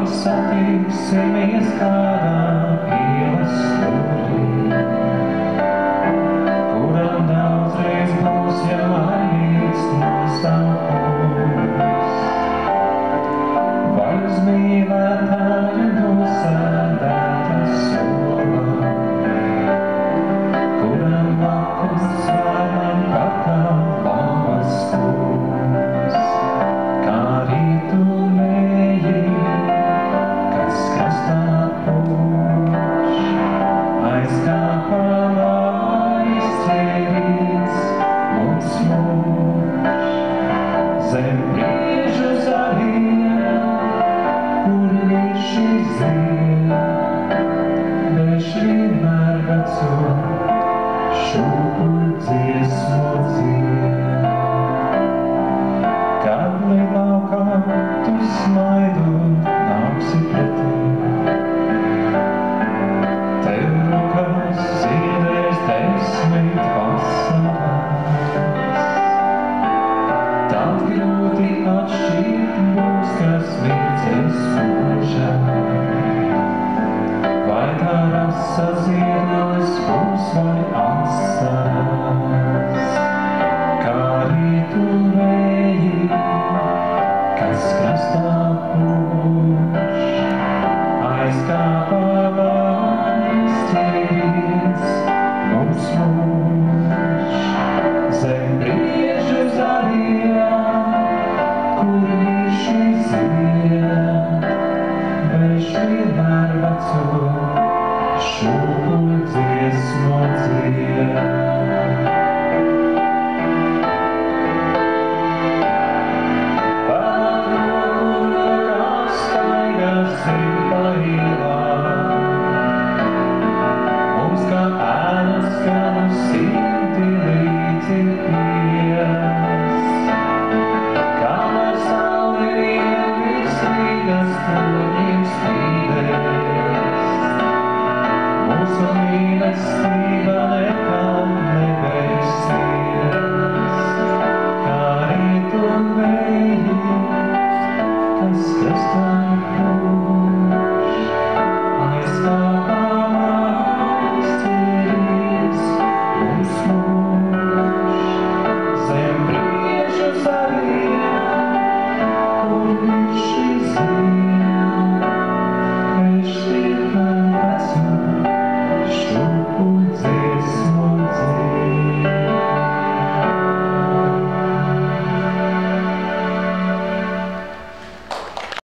Satiksimies kādā ielas stūrī, kuram daudzreiz būs jau mainīts nostāvums. Vai uz mīlētāju nosēdēta sola, kuram blakus varam pakal labas stūrs, kā rītu vēji, zem briežu zariem, kur viņš iziet, veš vienmēr veco šūpuļu dziesmu dzied. Kad lielākā tu smaidot nāksi pretī, tev rokās ziedēs 10 vasaras. Tad grūti atšķirt būs, kas mirdzēs mūžā, vai tā rasa ziedonis būs vai asaras. Kā rītu vēji, kas krastā pūš, aizkāpā valstis mums mūž. Zem briežu zariem, kur viņš iziet, veš vienmēr veco šūpuļu dziesmu dzied. Pat roku rokā staigāsim pa ielām, mums kā ēnas skanu simti līdzi pies. Kamēr saule vien virs Rīgas torņiem spīdēs, mūsu mīlestība